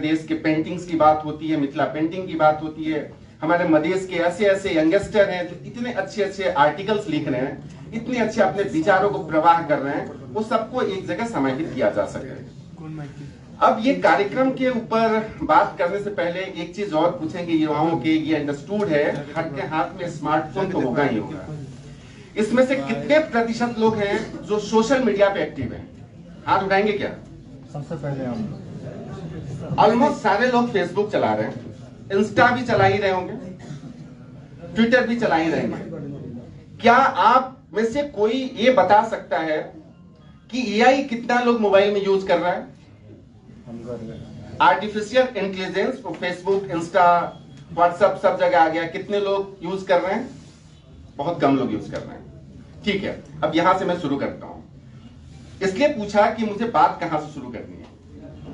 प्रदेश के पेंटिंग्स की बात होती है, मिथिला पेंटिंग की बात होती है, हमारे मधेश के ऐसे ऐसे यंगस्टर हैं जो इतने अच्छे अच्छे आर्टिकल्स लिख रहे हैं, इतने अच्छे अपने विचारों को प्रवाह कर रहे हैं, वो सबको एक जगह समाहित किया जा सके। अब ये कार्यक्रम के ऊपर बात करने से पहले एक चीज और पूछेंगे युवाओं के, ये अंडरस्टूड है, हर के हाथ में स्मार्टफोन तो होगा ही होगा। इसमें से कितने प्रतिशत लोग हैं जो सोशल मीडिया पे एक्टिव हैं? हाथ उठाएंगे क्या? सबसे पहले हम ऑलमोस्ट सारे लोग फेसबुक चला रहे हैं, इंस्टा भी चला ही रहे होंगे, ट्विटर भी चला ही रहेंगे। क्या आप में से कोई ये बता सकता है कि एआई कितना लोग मोबाइल में यूज कर रहा है? Artificial intelligence Facebook, Insta, WhatsApp सब जगह आ गया, कितने लोग यूज कर रहे हैं? बहुत कम लोग यूज कर रहे हैं। ठीक है, अब यहां से मैं शुरू करता हूं। इसलिए पूछा कि मुझे बात कहां से शुरू करनी है।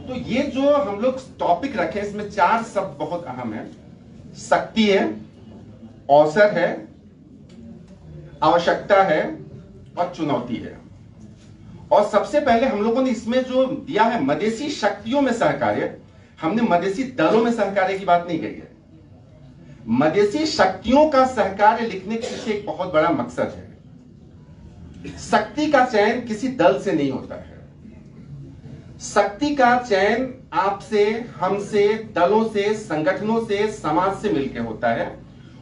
तो ये जो हम लोग टॉपिक रखे, इसमें 4 शब्द बहुत अहम है। शक्ति है, अवसर है, आवश्यकता है और चुनौती है। और सबसे पहले हम लोगों ने इसमें जो दिया है मधेसी शक्तियों में सहकार्य, हमने मधेसी दलों में सहकार्य की बात नहीं कही है। मधेसी शक्तियों का सहकार्य लिखने के पीछे एक बहुत बड़ा मकसद है। शक्ति का चयन किसी दल से नहीं होता है। शक्ति का चयन आपसे, हमसे, दलों से, संगठनों से, समाज से मिलकर होता है।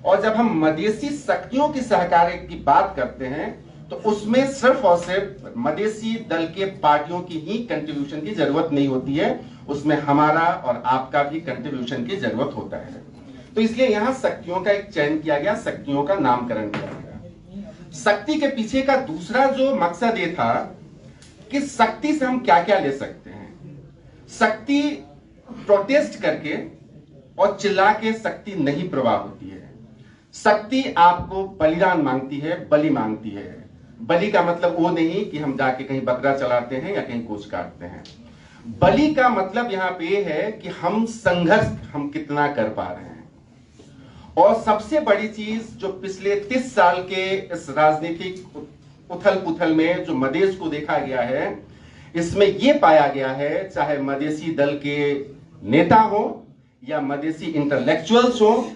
और जब हम मधेसी शक्तियों की सहकार्य की बात करते हैं तो उसमें सिर्फ और सिर्फ मधेसी दल के पार्टियों की ही कंट्रीब्यूशन की जरूरत नहीं होती है, उसमें हमारा और आपका भी कंट्रीब्यूशन की जरूरत होता है। तो इसलिए यहां शक्तियों का एक चयन किया गया, शक्तियों का नामकरण किया गया। शक्ति के पीछे का दूसरा जो मकसद ये था कि शक्ति से हम क्या क्या ले सकते हैं। शक्ति प्रोटेस्ट करके और चिल्ला के शक्ति नहीं प्रवाह होती है। शक्ति आपको बलिदान मांगती है, बलि मांगती है। बलि का मतलब वो नहीं कि हम जाके कहीं बकरा चलाते हैं या कहीं गोश्त काटते हैं। बलि का मतलब यहां पे ये है कि हम संघर्ष हम कितना कर पा रहे हैं। और सबसे बड़ी चीज जो पिछले 30 साल के इस राजनीतिक उथल पुथल में जो मधेश को देखा गया है, इसमें यह पाया गया है, चाहे मधेसी दल के नेता हो या मधेसी इंटेलेक्चुअल्स हो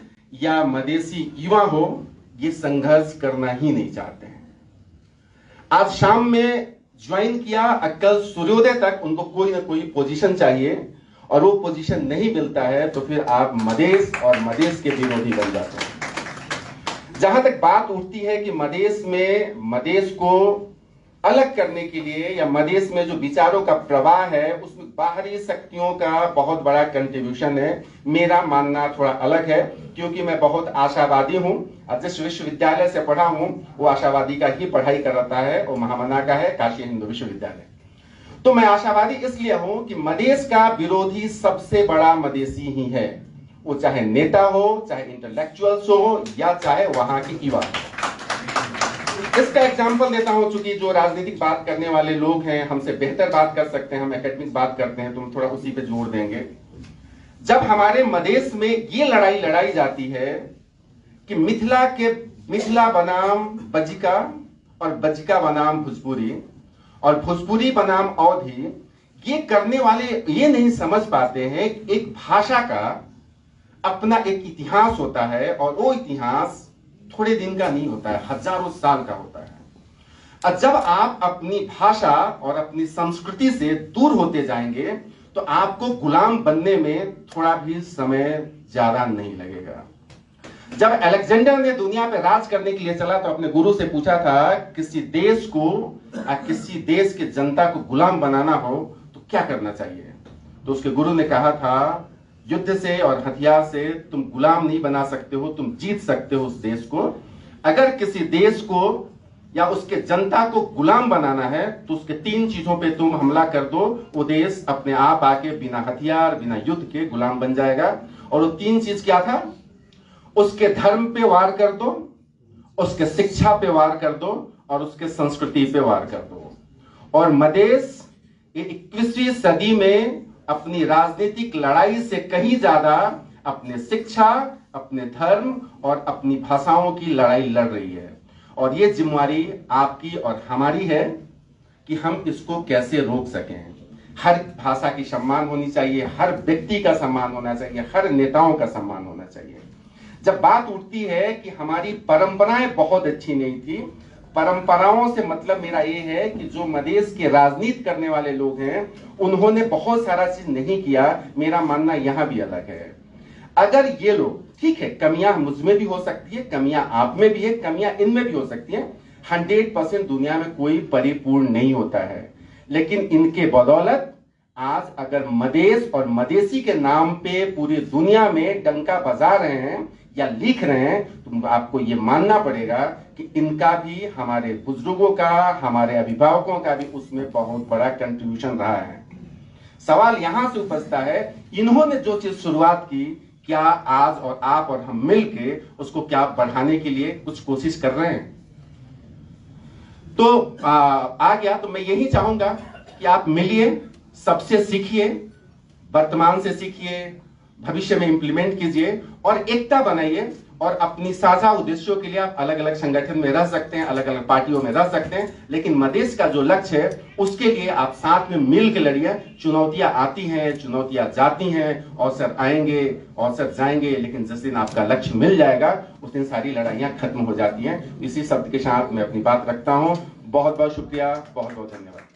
या मधेसी युवा हो, ये संघर्ष करना ही नहीं चाहते हैं। आज शाम में ज्वाइन किया, कल सूर्योदय तक उनको कोई ना कोई पोजीशन चाहिए, और वो पोजीशन नहीं मिलता है तो फिर आप मधेश और मधेश के विरोधी बन जाते हैं। जहां तक बात उठती है कि मधेश में मधेश को अलग करने के लिए या मधेश में जो विचारों का प्रवाह है उसमें बाहरी शक्तियों का बहुत बड़ा कंट्रीब्यूशन है, मेरा मानना थोड़ा अलग है, क्योंकि मैं बहुत आशावादी हूं। जिस विश्वविद्यालय से पढ़ा हूं वो आशावादी का ही पढ़ाई कराता है, वो महामना का है, काशी हिंदू विश्वविद्यालय। तो मैं आशावादी इसलिए हूं कि मधेश का विरोधी सबसे बड़ा मधेसी ही है, वो चाहे नेता हो, चाहे इंटेलेक्चुअल्स हो या चाहे वहां की युवा। इसका एग्जाम्पल देता हूं, चूंकि जो राजनीतिक बात करने वाले लोग हैं हमसे बेहतर बात कर सकते हैं, हम एकेडमिक बात करते हैं, तो हम थोड़ा उसी पे जोर देंगे। जब हमारे मधेश में ये लड़ाई लड़ाई जाती है कि मिथिला बनाम बजिका और बजिका बनाम भोजपुरी और भोजपुरी बनाम अवधी, ये करने वाले ये नहीं समझ पाते हैं कि एक भाषा का अपना एक इतिहास होता है और वो इतिहास थोड़े दिन का नहीं होता है, हजारों साल का होता है। और जब आप अपनी भाषा और अपनी संस्कृति से दूर होते जाएंगे तो आपको गुलाम बनने में थोड़ा भी समय ज्यादा नहीं लगेगा। जब अलेक्जेंडर ने दुनिया पे राज करने के लिए चला तो अपने गुरु से पूछा था, किसी देश को किसी देश के जनता को गुलाम बनाना हो तो क्या करना चाहिए? तो उसके गुरु ने कहा था, युद्ध से और हथियार से तुम गुलाम नहीं बना सकते हो, तुम जीत सकते हो उस देश को। अगर किसी देश को या उसके जनता को गुलाम बनाना है तो उसके 3 चीजों पे तुम हमला कर दो, वो देश अपने आप आके बिना हथियार बिना युद्ध के गुलाम बन जाएगा। और वो 3 चीज क्या था? उसके धर्म पे वार कर दो, उसके शिक्षा पे वार कर दो और उसके संस्कृति पे वार कर दो। और मधेश 21वीं सदी में अपनी राजनीतिक लड़ाई से कहीं ज्यादा अपने शिक्षा, अपने धर्म और अपनी भाषाओं की लड़ाई लड़ रही है। और ये जिम्मेवारी आपकी और हमारी है कि हम इसको कैसे रोक सकें। हर भाषा की सम्मान होनी चाहिए, हर व्यक्ति का सम्मान होना चाहिए, हर नेताओं का सम्मान होना चाहिए। जब बात उठती है कि हमारी परंपराएं बहुत अच्छी नहीं थी, परंपराओं से मतलब मेरा ये है कि जो मदेश के राजनीति करने वाले लोग हैं उन्होंने बहुत सारा चीज नहीं किया, मेरा मानना यहां भी अलग है। अगर ये लोग, ठीक है, कमियां मुझमें भी हो सकती है, कमियां आप में भी है, कमियां इनमें भी हो सकती है, 100% दुनिया में कोई परिपूर्ण नहीं होता है, लेकिन इनके बदौलत आज अगर मदेश और मदेशी के नाम पे पूरी दुनिया में डंका बजा रहे हैं या लिख रहे हैं, तो आपको ये मानना पड़ेगा कि इनका भी, हमारे बुजुर्गों का, हमारे अभिभावकों का भी उसमें बहुत बड़ा कंट्रीब्यूशन रहा है। सवाल यहां से उपजता है, इन्होंने जो चीज शुरुआत की, क्या आज और आप और हम मिलके उसको क्या बढ़ाने के लिए कुछ कोशिश कर रहे हैं? तो आ गया, तो मैं यही चाहूंगा कि आप मिलिए, सबसे सीखिए, वर्तमान से सीखिए, भविष्य में इंप्लीमेंट कीजिए और एकता बनाइए। और अपनी साझा उद्देश्यों के लिए आप अलग अलग संगठन में रह सकते हैं, अलग अलग पार्टियों में रह सकते हैं, लेकिन मदेश का जो लक्ष्य है उसके लिए आप साथ में मिल के लड़िए। चुनौतियां आती हैं, चुनौतियां जाती हैं, अवसर आएंगे, अवसर जाएंगे, लेकिन जिस दिन आपका लक्ष्य मिल जाएगा उस दिन सारी लड़ाइयां खत्म हो जाती हैं। इसी शब्द के साथ मैं अपनी बात रखता हूं। बहुत बहुत शुक्रिया, बहुत बहुत धन्यवाद।